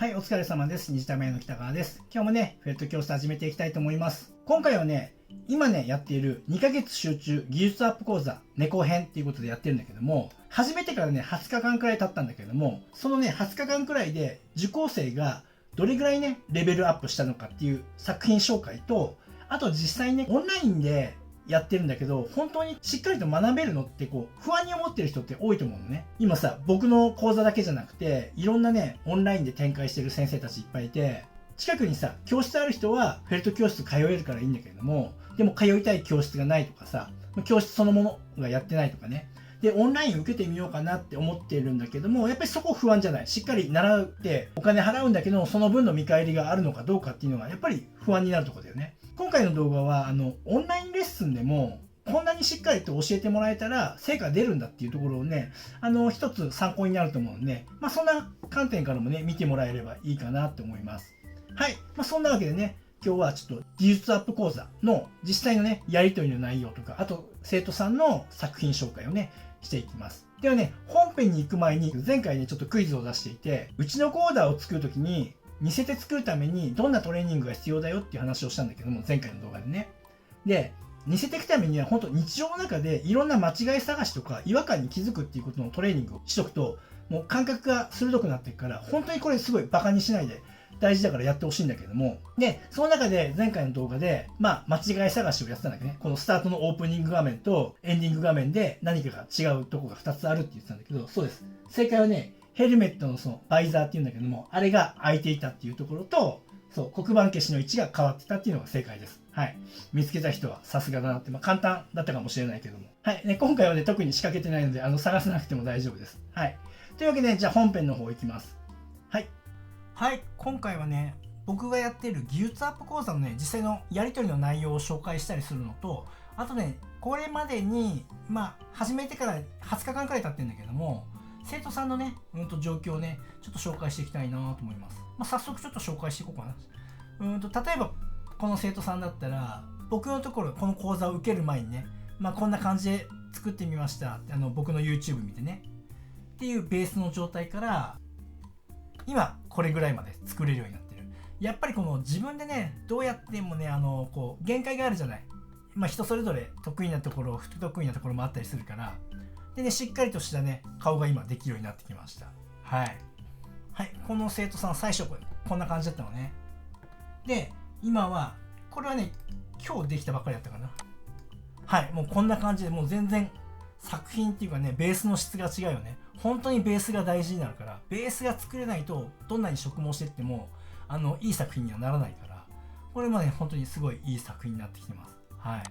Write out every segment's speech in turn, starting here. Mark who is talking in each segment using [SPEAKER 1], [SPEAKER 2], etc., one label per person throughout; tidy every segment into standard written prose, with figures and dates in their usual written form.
[SPEAKER 1] はい、お疲れ様です。虹たま屋の北川です。今日もね、フェルト教室始めていきたいと思います。今回はね、今ね、やっている2ヶ月集中技術アップ講座、猫編っていうことでやってるんだけども、始めてからね、20日間くらい経ったんだけども、そのね、20日間くらいで受講生がどれぐらいね、レベルアップしたのかっていう作品紹介と、あと実際ね、オンラインでやってるんだけど、本当にしっかりと学べるのって不安に思ってる人って多いと思うのね。今さ、僕の講座だけじゃなくて、いろんなね、オンラインで展開してる先生たちいっぱいいて、近くにさ、教室ある人はフェルト教室通えるからいいんだけれども、でも通いたい教室がないとかさ、教室そのものがやってないとかね。で、オンライン受けてみようかなって思ってるんだけども、やっぱりそこ不安じゃない。しっかり習ってお金払うんだけど、その分の見返りがあるのかどうかっていうのが、やっぱり不安になるところだよね。今回の動画は、オンラインレッスンでも、こんなにしっかりと教えてもらえたら成果出るんだっていうところをね、一つ参考になると思うので、そんな観点からもね、見てもらえればいいかなと思います。はい。そんなわけでね、今日はちょっと技術アップ講座の実際のね、やり取りの内容とか、あと生徒さんの作品紹介をね、していきます。ではね、本編に行く前に、前回ね、ちょっとクイズを出していて、うちのコーダーを作るときに、似せて作るためにどんなトレーニングが必要だよっていう話をしたんだけども、前回の動画でね。で、似せていくためには本当日常の中でいろんな間違い探しとか違和感に気づくっていうことのトレーニングをしとくと、もう感覚が鋭くなっていくから、本当にこれすごいバカにしないで大事だからやってほしいんだけども、で、その中で前回の動画で、間違い探しをやってたんだけどね、このスタートのオープニング画面とエンディング画面で何かが違うとこが2つあるって言ってたんだけど、そうです。正解はね、ヘルメットのそのバイザーっていうんだけども、あれが開いていたっていうところと、そう、黒板消しの位置が変わってたっていうのが正解です。はい。見つけた人はさすがだなって、簡単だったかもしれないけども。はい。ね、今回はね、特に仕掛けてないので、探さなくても大丈夫です。はい。というわけで、じゃあ本編の方行きます。はい。はい。今回はね、僕がやっている技術アップ講座のね、実際のやり取りの内容を紹介したりするのと、あとね、これまでに、始めてから20日間くらい経ってるんだけども、生徒さんのね、状況をね、ちょっと紹介していきたいなと思います。早速ちょっと紹介していこうかな。例えば、この生徒さんだったら、僕のところ、この講座を受ける前にね、こんな感じで作ってみましたって、僕の YouTube 見てね。っていうベースの状態から、今、これぐらいまで作れるようになってる。やっぱりこの自分でね、どうやってもね、限界があるじゃない。人それぞれ得意なところ、不得意なところもあったりするから、でね、しっかりとしたね、顔が今できるようになってきました。はい。はい、この生徒さん、最初こんな感じだったのね。で、今は、これはね、今日できたばっかりだったかな。はい、もうこんな感じで、もう全然、作品っていうかね、ベースの質が違うよね。本当にベースが大事になるから、ベースが作れないと、どんなに植毛してっても、いい作品にはならないから、これまで本当にすごいいい作品になってきてます。はい。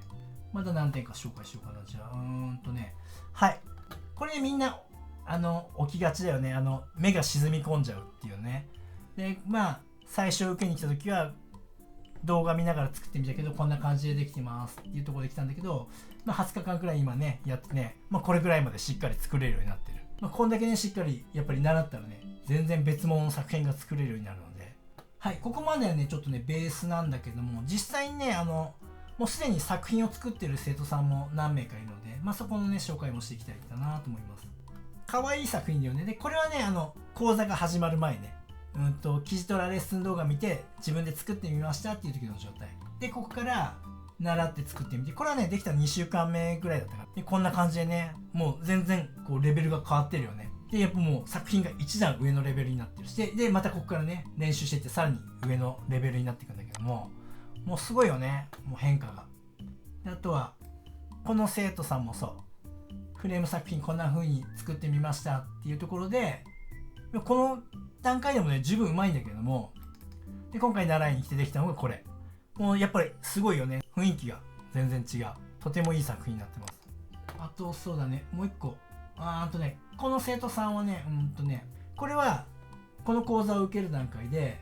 [SPEAKER 1] まだ何点か紹介しようかな。じゃあ、はい。これね、みんな、起きがちだよね。目が沈み込んじゃうっていうね。で、最初受けに来た時は、動画見ながら作ってみたけど、こんな感じでできてますっていうところで来たんだけど、20日間くらい今ね、やってね、これぐらいまでしっかり作れるようになってる。こんだけね、しっかりやっぱり習ったらね、全然別物の作品が作れるようになるので。はい、ここまではね、ちょっとね、ベースなんだけども、実際にね、もうすでに作品を作ってる生徒さんも何名かいるので、そこのね、紹介もしていきたいかなと思います。可愛い作品だよね。で、これはね、講座が始まる前ね、記事トラレッスン動画見て自分で作ってみましたっていう時の状態。で、ここから習って作ってみて、これはね、できた2週間目ぐらいだったから。で、こんな感じでね、もう全然レベルが変わってるよね。で、やっぱもう作品が一段上のレベルになってるし、で、またここからね、練習していってさらに上のレベルになっていくんだけども、もうすごいよね、もう変化が。で、あとは、この生徒さんもそう。フレーム作品こんな風に作ってみましたっていうところで、この段階でもね、十分うまいんだけども、で、今回習いに来てできたのがこれ。もうやっぱりすごいよね。雰囲気が全然違う。とてもいい作品になってます。あと、そうだね、もう一個。この生徒さんはね、これは、この講座を受ける段階で、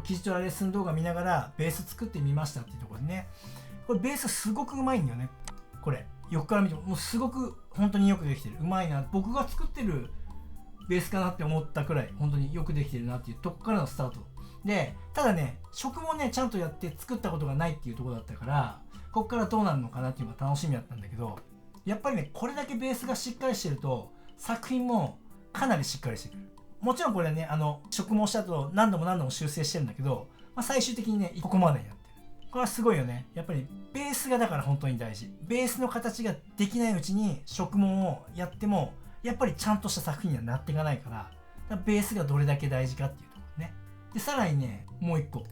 [SPEAKER 1] 記事とレッスン動画見ながらベース作ってみましたっていうところでね、これベースすごくうまいんだよね。これ。横から見ても、もうすごく本当によくできてる。うまいな。僕が作ってるベースかなって思ったくらい、本当によくできてるなっていうとこからのスタート。で、ただね、食もね、ちゃんとやって作ったことがないっていうところだったから、ここからどうなるのかなっていうのが楽しみだったんだけど、やっぱりね、これだけベースがしっかりしてると、作品もかなりしっかりしてくる。もちろんこれはね、植毛した後何度も何度も修正してるんだけど、最終的にね、ここまでやってる。これはすごいよね。やっぱりベースがだから本当に大事。ベースの形ができないうちに植毛をやっても、やっぱりちゃんとした作品にはなっていかないから、ベースがどれだけ大事かっていうところね。で、さらにね、もう一個。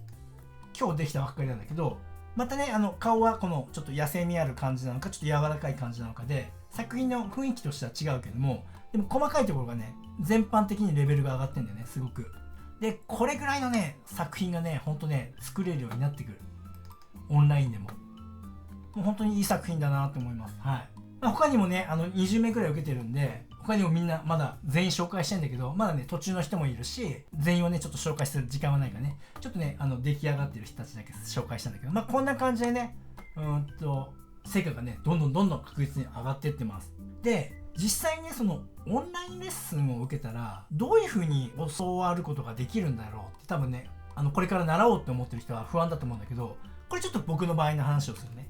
[SPEAKER 1] 今日できたばっかりなんだけど、またね、顔はこのちょっと野生味ある感じなのか、ちょっと柔らかい感じなのかで、作品の雰囲気としては違うけども、でも細かいところがね、全般的にレベルが上がってんだよね、すごく。で、これぐらいのね、作品がね、ほんとね、作れるようになってくる。オンラインでも。もう本当にいい作品だなと思います。はい。他にもね、20名くらい受けてるんで、他にもみんなまだ全員紹介してんだけど、まだね、途中の人もいるし、全員をね、ちょっと紹介する時間はないからね、ちょっとね、出来上がってる人たちだけ紹介したんだけど、こんな感じでね、成果がね、どんどん確実に上がっていってます。で、実際にね、そのオンラインレッスンを受けたら、どういう風に教わることができるんだろうって多分ね、これから習おうって思ってる人は不安だと思うんだけど、これちょっと僕の場合の話をするね。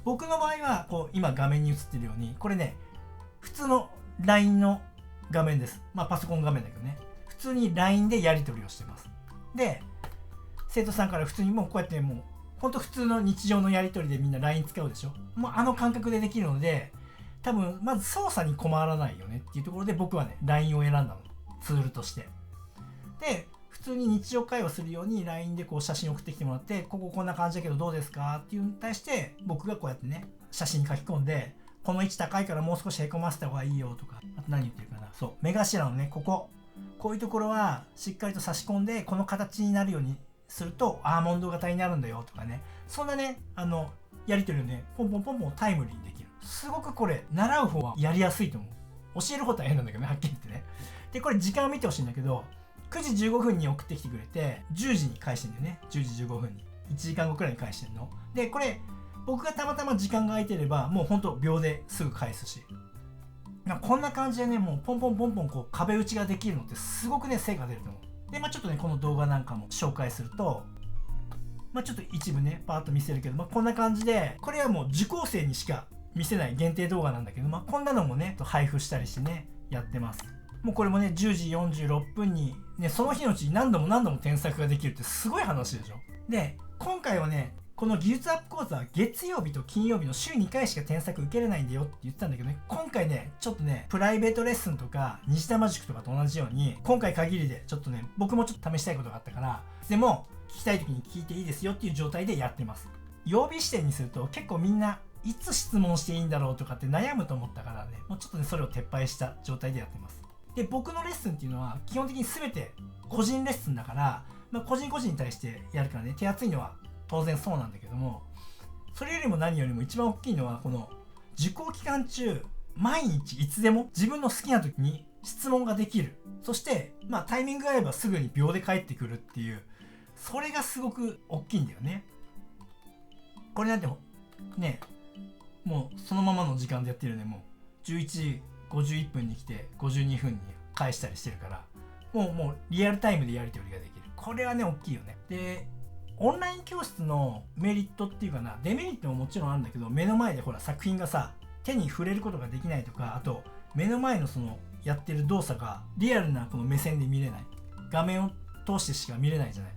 [SPEAKER 1] 僕の場合は、こう、今画面に映ってるように、これね、普通の LINE の画面です。パソコン画面だけどね。普通に LINE でやり取りをしてます。で、生徒さんから普通にもうこうやってもう、ほんと普通の日常のやり取りでみんな LINE 使うでしょ。もう感覚でできるので、多分、まず操作に困らないよねっていうところで僕はね、LINE を選んだの。ツールとして。で、普通に日常会話するように LINE でこう写真送ってきてもらって、こんな感じだけどどうですかっていうのに対して僕がこうやってね、写真書き込んで、この位置高いからもう少しへこませた方がいいよとか、あと何言ってるかな。そう、目頭のね、こういうところはしっかりと差し込んで、この形になるようにするとアーモンド型になるんだよとかね。そんなね、やり取りをね、ポンポンタイムリーにできる。すごくこれ、習う方はやりやすいと思う。教える方大変なんだけどね、はっきり言ってね。で、これ時間を見てほしいんだけど、9時15分に送ってきてくれて、10時に返してんだよね。10時15分に。1時間後くらいに返してんの。で、これ、僕がたまたま時間が空いてれば、もうほんと秒ですぐ返すし。こんな感じでね、もうポンポンこう壁打ちができるのってすごくね、成果出ると思う。で、ちょっとね、この動画なんかも紹介すると、ちょっと一部ね、パーッと見せるけど、こんな感じで、これはもう受講生にしか見せない限定動画なんだけど、こんなのもね、配布したりしてね、やってます。もうこれもね、10時46分に、ね、その日のうちに何度も添削ができるってすごい話でしょ。で、今回はね、この技術アップ講座は月曜日と金曜日の週2回しか添削受けれないんだよって言ってたんだけどね、今回ね、ちょっとね、プライベートレッスンとか、虹玉塾とかと同じように、今回限りでちょっとね、僕もちょっと試したいことがあったから、でも、聞きたい時に聞いていいですよっていう状態でやってます。曜日指定にすると結構みんないつ質問していいんだろうとかって悩むと思ったからね、もうちょっとね、それを撤廃した状態でやってます。で、僕のレッスンっていうのは基本的に全て個人レッスンだから、個人に対してやるからね、手厚いのは当然そうなんだけども、それよりも何よりも一番大きいのは、この受講期間中、毎日いつでも自分の好きな時に質問ができる。そして、タイミングが合えばすぐに秒で返ってくるっていう、それがすごく大きいんだよね。これなんてね、もうそのままの時間でやってるね、もう11時51分に来て52分に返したりしてるから、もうリアルタイムでやり取りができる。これはね、大きいよね。で、オンライン教室のメリットっていうかな、デメリットももちろんあるんだけど、目の前でほら作品がさ、手に触れることができないとか、あと目の前のそのやってる動作がリアルなこの目線で見れない。画面を通してしか見れないじゃない。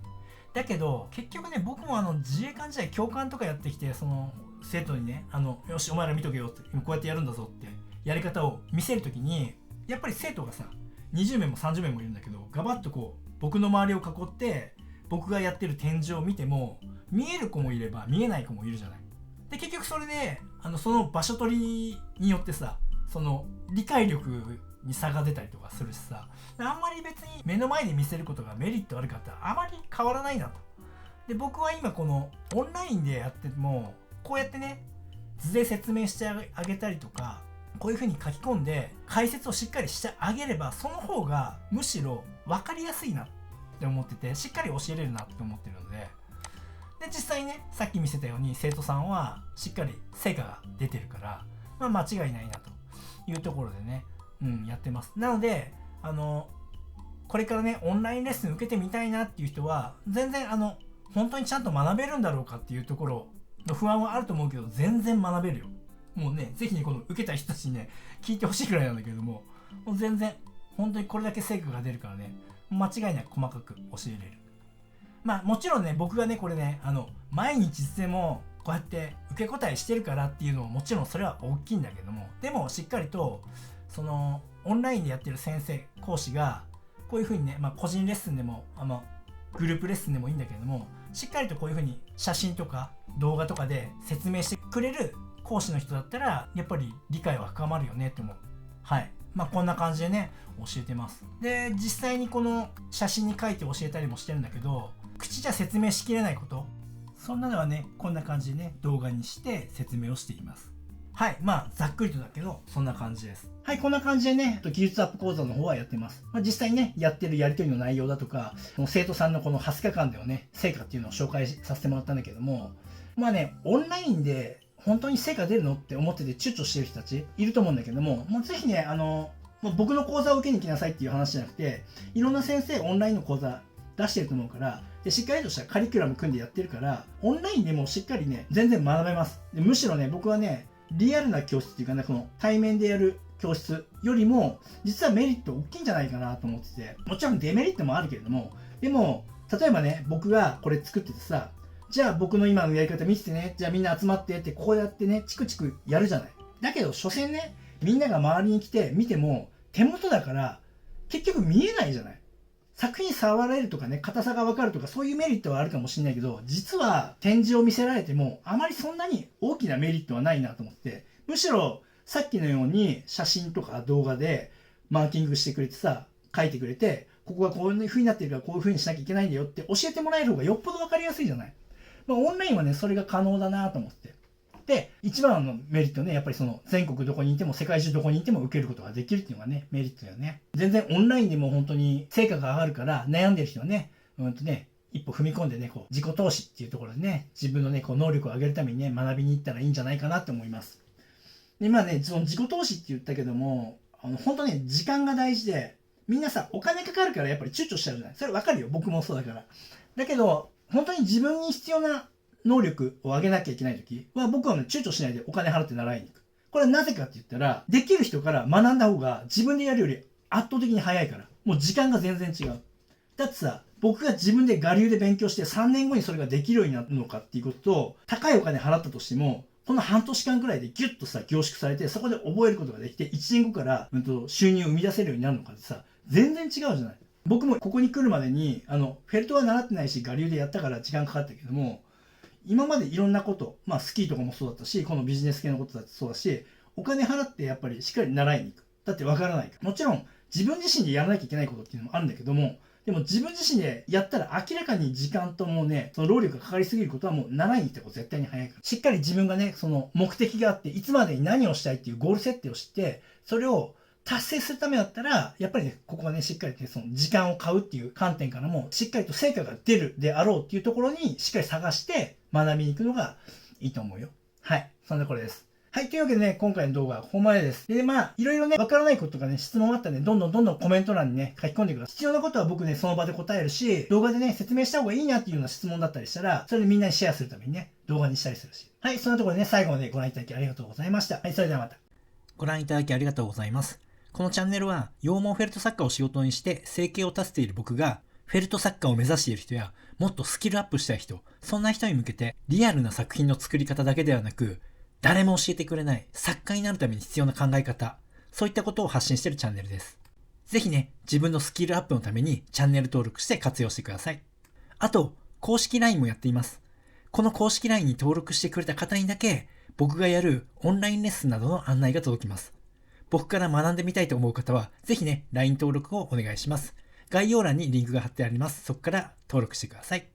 [SPEAKER 1] だけど結局ね、僕も自衛官時代教官とかやってきて、その生徒にね、よしお前ら見とけよって、今こうやってやるんだぞってやり方を見せるときに、やっぱり生徒がさ、20名も30名もいるんだけど、ガバッとこう僕の周りを囲って僕がやってる展示を見ても、見える子もいれば見えない子もいるじゃない。で、結局それでその場所取りによってさ、その理解力に差が出たりとかするしさ、あんまり別に目の前で見せることがメリットあるかってあまり変わらないなと。で、僕は今このオンラインでやっても、こうやってね、図で説明してあげたりとか、こういう風に書き込んで解説をしっかりしてあげれば、その方がむしろ分かりやすいなって思ってて、しっかり教えれるなって思ってるので、で、実際ね、さっき見せたように生徒さんはしっかり成果が出てるから、間違いないなというところでね、やってます。なので、これからね、オンラインレッスン受けてみたいなっていう人は、全然本当にちゃんと学べるんだろうかっていうところの不安はあると思うけど、全然学べるよ。もうね、ぜひね、この受けた人たちにね、聞いてほしいくらいなんだけれども、もう全然本当にこれだけ成果が出るからね、間違いなく細かく教えれる。まあもちろんね、僕がねこれね毎日でもこうやって受け答えしてるからっていうのももちろんそれは大きいんだけども、でもしっかりとそのオンラインでやってる先生講師がこういう風にね、個人レッスンでもグループレッスンでもいいんだけども、しっかりとこういう風に写真とか動画とかで説明してくれる講師の人だったらやっぱり理解は深まるよねって思う。はい。こんな感じでね教えてます。で実際にこの写真に書いて教えたりもしてるんだけど、口じゃ説明しきれないこと、そんなのはねこんな感じでね動画にして説明をしています。はい。ざっくりとだけどそんな感じです。はい。こんな感じでね技術アップ講座の方はやってます。実際にねやってるやり取りの内容だとか、生徒さんのこの20日間でのね成果っていうのを紹介させてもらったんだけども、オンラインで本当に成果出るのって思ってて躊躇してる人たちいると思うんだけども、ぜひね僕の講座を受けに来なさいっていう話じゃなくて、いろんな先生オンラインの講座出してると思うから、でしっかりとしたカリキュラム組んでやってるから、オンラインでもしっかりね全然学べます。でむしろね僕はねリアルな教室っていうかね、この対面でやる教室よりも実はメリット大きいんじゃないかなと思ってて、もちろんデメリットもあるけれども、でも例えばね僕がこれ作っててさ、じゃあ僕の今のやり方見せてね、じゃあみんな集まってってこうやってねチクチクやるじゃない。だけど所詮ねみんなが周りに来て見ても手元だから結局見えないじゃない。作品触られるとかね硬さが分かるとかそういうメリットはあるかもしれないけど、実は展示を見せられてもあまりそんなに大きなメリットはないなと思って、むしろさっきのように写真とか動画でマーキングしてくれてさ、書いてくれて、ここがこういう風になってるからこういう風にしなきゃいけないんだよって教えてもらえる方がよっぽど分かりやすいじゃない。オンラインはねそれが可能だなと思って。で一番のメリットね、やっぱりその全国どこにいても世界中どこにいても受けることができるっていうのがねメリットだよね。全然オンラインでも本当に成果が上がるから、悩んでる人はね一歩踏み込んでね自己投資っていうところでね、自分のね能力を上げるためにね学びに行ったらいいんじゃないかなって思います。でその自己投資って言ったけども、本当ね時間が大事で、みんなさお金かかるからやっぱり躊躇しちゃうじゃない。それ分かるよ、僕もそうだから。だけど本当に自分に必要な能力を上げなきゃいけないときは、僕はね躊躇しないでお金払って習いに行く。これはなぜかって言ったら、できる人から学んだ方が自分でやるより圧倒的に早いから。もう時間が全然違う。だってさ、僕が自分で我流で勉強して3年後にそれができるようになるのかっていうことと、高いお金払ったとしてもこの半年間くらいでギュッとさ凝縮されて、そこで覚えることができて1年後から収入を生み出せるようになるのかってさ、全然違うじゃない。僕もここに来るまでにフェルトは習ってないし我流でやったから時間かかったけども、今までいろんなこと、スキーとかもそうだったし、このビジネス系のことだってそうだし、お金払ってやっぱりしっかり習いに行く。だってわからないから。もちろん自分自身でやらなきゃいけないことっていうのもあるんだけども、でも自分自身でやったら明らかに時間ともね、その労力がかかりすぎることはもう習いに行った方が絶対に早いから。しっかり自分がね、その目的があって、いつまでに何をしたいっていうゴール設定をして、それを達成するためだったら、やっぱりね、ここはね、しっかりね、その時間を買うっていう観点からも、しっかりと成果が出るであろうっていうところに、しっかり探して学びに行くのがいいと思うよ。はい。そんなこれです。はい。というわけでね、今回の動画はここまでです。で、いろいろね、わからないことがね、質問あったらね、どんどんコメント欄にね、書き込んでください。必要なことは僕ね、その場で答えるし、動画でね、説明した方がいいなっていうような質問だったりしたら、それでみんなにシェアするためにね、動画にしたりするし。はい。そんなところでね、最後までご覧いただきありがとうございました。はい。それではまた。
[SPEAKER 2] ご覧いただきありがとうございます。このチャンネルは羊毛フェルト作家を仕事にして生計を立てている僕が、フェルト作家を目指している人やもっとスキルアップしたい人、そんな人に向けてリアルな作品の作り方だけではなく、誰も教えてくれない作家になるために必要な考え方、そういったことを発信しているチャンネルです。ぜひね、自分のスキルアップのためにチャンネル登録して活用してください。あと、公式 LINE もやっています。この公式 LINE に登録してくれた方にだけ、僕がやるオンラインレッスンなどの案内が届きます。僕から学んでみたいと思う方は、ぜひね、LINE 登録をお願いします。概要欄にリンクが貼ってあります。そこから登録してください。